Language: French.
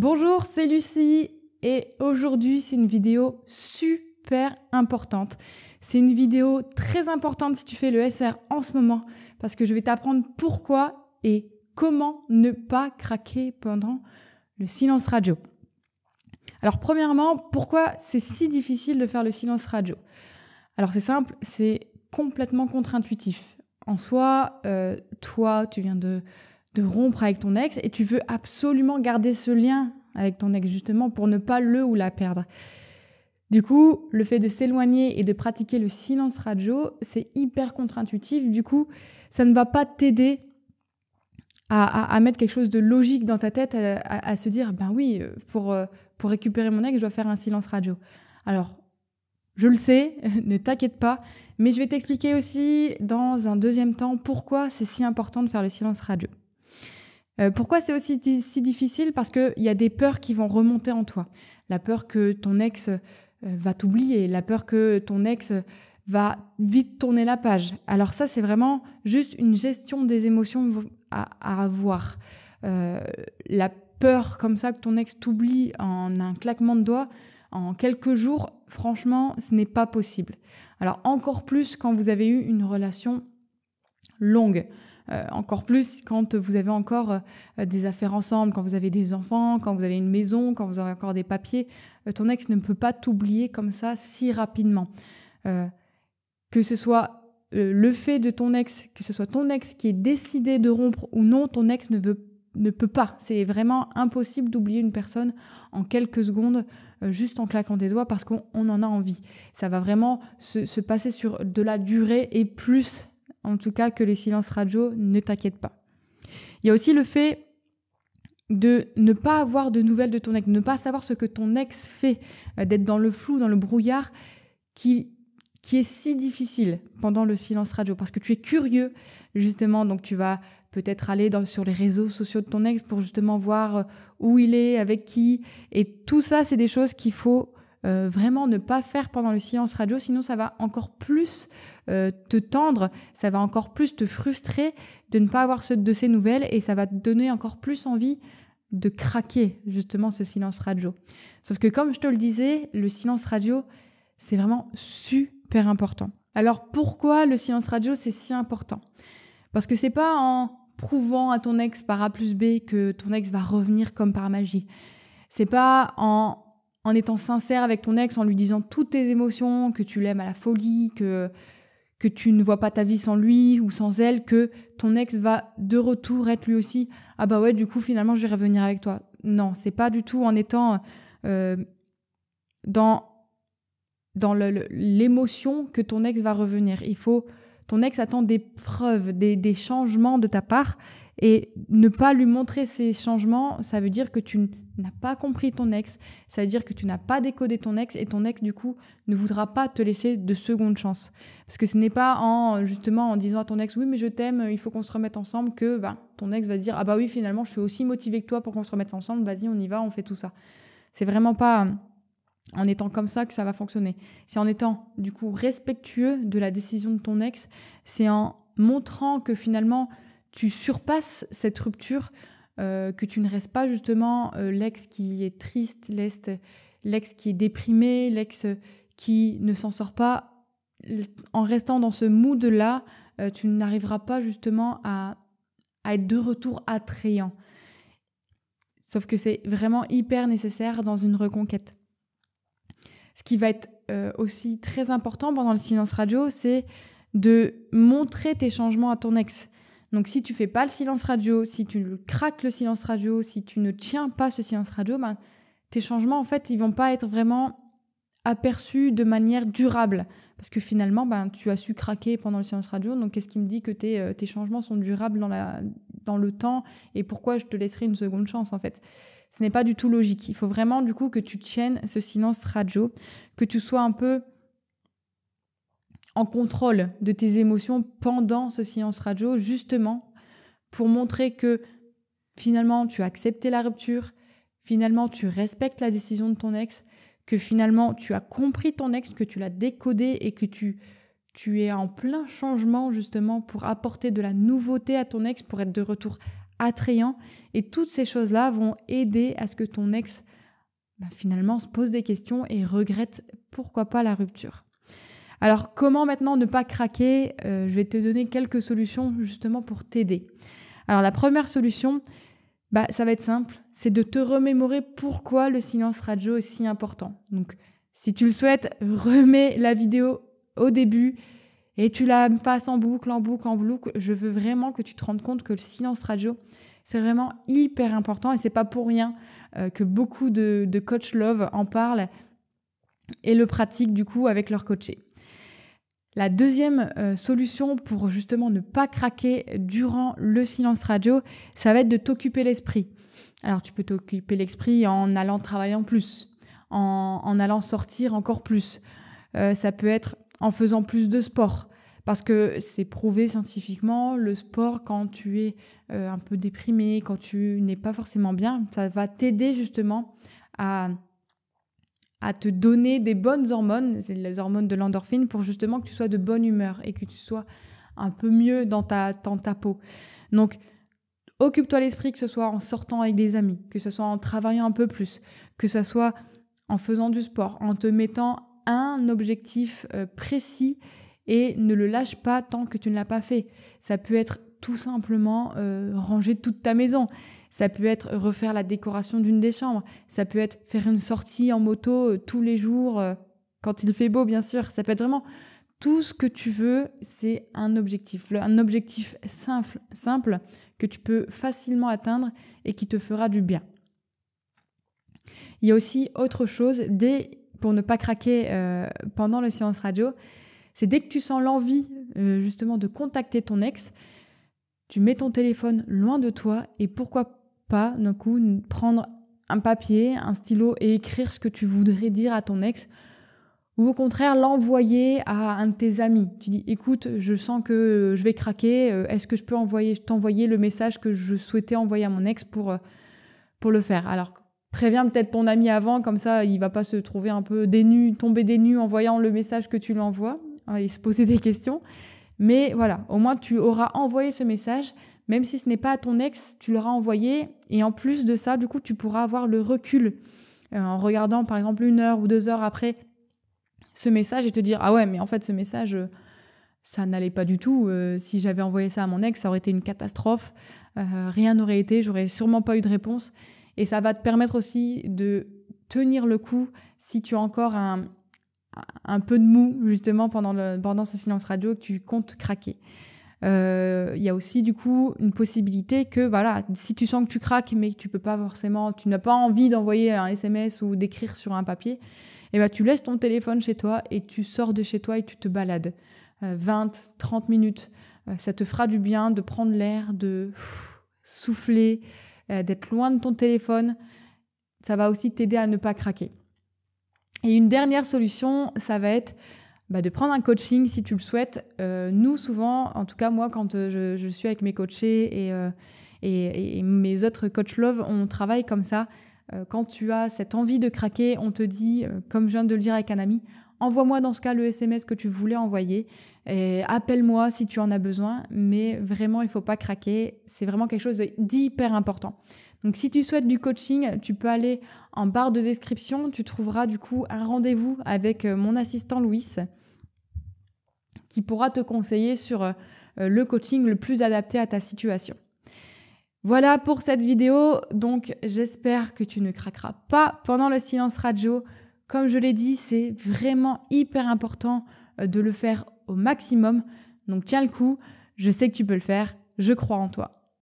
Bonjour, c'est Lucie et aujourd'hui c'est une vidéo super importante. C'est une vidéo très importante si tu fais le SR en ce moment parce que je vais t'apprendre pourquoi et comment ne pas craquer pendant le silence radio. Alors premièrement, pourquoi c'est si difficile de faire le silence radio ? Alors c'est simple, c'est complètement contre-intuitif. En soi, toi, tu viens de rompre avec ton ex et tu veux absolument garder ce lien avec ton ex justement pour ne pas le ou la perdre. Du coup, le fait de s'éloigner et de pratiquer le silence radio, c'est hyper contre-intuitif. Du coup, ça ne va pas t'aider à mettre quelque chose de logique dans ta tête, à se dire, ben oui, pour récupérer mon ex, je dois faire un silence radio. Alors, je le sais, ne t'inquiète pas, mais je vais t'expliquer aussi dans un deuxième temps pourquoi c'est si important de faire le silence radio. Pourquoi c'est aussi si difficile ? Parce qu'il y a des peurs qui vont remonter en toi. La peur que ton ex va t'oublier, la peur que ton ex va vite tourner la page. Alors ça, c'est vraiment juste une gestion des émotions à avoir. La peur comme ça que ton ex t'oublie en un claquement de doigts, en quelques jours, franchement, ce n'est pas possible. Alors encore plus quand vous avez eu une relation longue. Encore plus quand vous avez encore des affaires ensemble, quand vous avez des enfants, quand vous avez une maison, quand vous avez encore des papiers. Ton ex ne peut pas t'oublier comme ça si rapidement. Que ce soit le fait de ton ex, que ce soit ton ex qui ait décidé de rompre ou non, ton ex ne peut pas. C'est vraiment impossible d'oublier une personne en quelques secondes, juste en claquant des doigts, parce qu'on en a envie. Ça va vraiment se passer sur de la durée et plus, en tout cas, que les silences radio, ne t'inquiète pas. Il y a aussi le fait de ne pas avoir de nouvelles de ton ex, de ne pas savoir ce que ton ex fait, d'être dans le flou, dans le brouillard, qui est si difficile pendant le silence radio, parce que tu es curieux, justement, donc tu vas peut-être aller sur les réseaux sociaux de ton ex pour justement voir où il est, avec qui, et tout ça, c'est des choses qu'il faut vraiment ne pas faire pendant le silence radio, sinon ça va encore plus te tendre, ça va encore plus te frustrer de ne pas avoir de ces nouvelles et ça va te donner encore plus envie de craquer justement ce silence radio. Sauf que comme je te le disais, le silence radio, c'est vraiment super important. Alors pourquoi le silence radio c'est si important ? Parce que c'est pas en prouvant à ton ex par A plus B que ton ex va revenir comme par magie. C'est pas en étant sincère avec ton ex, en lui disant toutes tes émotions, que tu l'aimes à la folie, que tu ne vois pas ta vie sans lui ou sans elle, que ton ex va de retour être lui aussi « Ah bah ouais, du coup, finalement, je vais revenir avec toi. » Non, c'est pas du tout en étant dans l'émotion que ton ex va revenir. Ton ex attend des preuves, des changements de ta part, et ne pas lui montrer ces changements, ça veut dire que tu n'as pas compris ton ex, ça veut dire que tu n'as pas décodé ton ex, et ton ex, du coup, ne voudra pas te laisser de seconde chance. Parce que ce n'est pas en disant à ton ex « Oui, mais je t'aime, il faut qu'on se remette ensemble » que ton ex va se dire « Ah bah oui, finalement, je suis aussi motivée que toi pour qu'on se remette ensemble, vas-y, on y va, on fait tout ça. » C'est vraiment pas en étant comme ça que ça va fonctionner. C'est en étant, du coup, respectueux de la décision de ton ex, c'est en montrant que finalement, tu surpasses cette rupture, que tu ne restes pas justement l'ex qui est triste, l'ex qui est déprimé, l'ex qui ne s'en sort pas. En restant dans ce mood-là, tu n'arriveras pas justement à être de retour attrayant. Sauf que c'est vraiment hyper nécessaire dans une reconquête. Ce qui va être aussi très important pendant le silence radio, c'est de montrer tes changements à ton ex. Donc si tu fais pas le silence radio, si tu craques le silence radio, si tu ne tiens pas ce silence radio, tes changements, en fait, ils vont pas être vraiment aperçus de manière durable. Parce que finalement, tu as su craquer pendant le silence radio, donc qu'est-ce qui me dit que tes changements sont durables dans le temps, et pourquoi je te laisserai une seconde chance, en fait ? Ce n'est pas du tout logique. Il faut vraiment, du coup, que tu tiennes ce silence radio, que tu sois un peu en contrôle de tes émotions pendant ce silence radio, justement pour montrer que finalement tu as accepté la rupture, finalement tu respectes la décision de ton ex, que finalement tu as compris ton ex, que tu l'as décodé et que tu es en plein changement justement pour apporter de la nouveauté à ton ex, pour être de retour attrayant. Et toutes ces choses-là vont aider à ce que ton ex finalement se pose des questions et regrette pourquoi pas la rupture. Alors comment maintenant ne pas craquer ? Je vais te donner quelques solutions justement pour t'aider. Alors la première solution, ça va être simple, c'est de te remémorer pourquoi le silence radio est si important. Donc si tu le souhaites, remets la vidéo au début et tu la passes en boucle. Je veux vraiment que tu te rendes compte que le silence radio, c'est vraiment hyper important et c'est pas pour rien que beaucoup de coach love en parlent et le pratiquent du coup avec leurs coachés. La deuxième solution pour justement ne pas craquer durant le silence radio, ça va être de t'occuper l'esprit. Alors tu peux t'occuper l'esprit en allant travailler en plus, en allant sortir encore plus. Ça peut être en faisant plus de sport. Parce que c'est prouvé scientifiquement, le sport, quand tu es un peu déprimé, quand tu n'es pas forcément bien, ça va t'aider justement à te donner des bonnes hormones, c'est les hormones de l'endorphine, pour justement que tu sois de bonne humeur et que tu sois un peu mieux dans ta peau. Donc, occupe-toi l'esprit, que ce soit en sortant avec des amis, que ce soit en travaillant un peu plus, que ce soit en faisant du sport, en te mettant un objectif précis et ne le lâche pas tant que tu ne l'as pas fait. Ça peut être tout simplement ranger toute ta maison. Ça peut être refaire la décoration d'une des chambres. Ça peut être faire une sortie en moto tous les jours, quand il fait beau, bien sûr. Ça peut être vraiment tout ce que tu veux, c'est un objectif. Un objectif simple que tu peux facilement atteindre et qui te fera du bien. Il y a aussi autre chose, pour ne pas craquer pendant le silence radio, c'est dès que tu sens l'envie justement de contacter ton ex, tu mets ton téléphone loin de toi et pourquoi pas d'un coup prendre un papier, un stylo et écrire ce que tu voudrais dire à ton ex ou au contraire l'envoyer à un de tes amis. Tu dis écoute, je sens que je vais craquer, est-ce que je peux t'envoyer le message que je souhaitais envoyer à mon ex pour le faire. Alors préviens peut-être ton ami avant, comme ça il va pas se trouver un peu tomber des nues en voyant le message que tu lui envoies et se poser des questions. Mais voilà, au moins tu auras envoyé ce message, même si ce n'est pas à ton ex, tu l'auras envoyé. Et en plus de ça, du coup, tu pourras avoir le recul en regardant par exemple 1 heure ou 2 heures après ce message et te dire « Ah ouais, mais en fait ce message, ça n'allait pas du tout. Si j'avais envoyé ça à mon ex, ça aurait été une catastrophe. Rien n'aurait été, j'aurais sûrement pas eu de réponse. » Et ça va te permettre aussi de tenir le coup si tu as encore un peu de mou justement pendant ce silence radio que tu comptes craquer. Il y a aussi du coup une possibilité que voilà, si tu sens que tu craques mais que tu n'as pas envie d'envoyer un SMS ou d'écrire sur un papier, tu laisses ton téléphone chez toi et tu sors de chez toi et tu te balades 20-30 minutes. Ça te fera du bien de prendre l'air, de souffler, d'être loin de ton téléphone. Ça va aussi t'aider à ne pas craquer. Et une dernière solution, ça va être de prendre un coaching si tu le souhaites. Nous, souvent, en tout cas moi, quand je suis avec mes coachés et mes autres coach love, on travaille comme ça. Quand tu as cette envie de craquer, on te dit, comme je viens de le dire avec un ami, envoie-moi dans ce cas le SMS que tu voulais envoyer et appelle-moi si tu en as besoin. Mais vraiment, il ne faut pas craquer. C'est vraiment quelque chose d'hyper important. Donc, si tu souhaites du coaching, tu peux aller en barre de description. Tu trouveras du coup un rendez-vous avec mon assistant Louis qui pourra te conseiller sur le coaching le plus adapté à ta situation. Voilà pour cette vidéo. Donc, j'espère que tu ne craqueras pas pendant le silence radio. Comme je l'ai dit, c'est vraiment hyper important de le faire au maximum. Donc, tiens le coup. Je sais que tu peux le faire. Je crois en toi.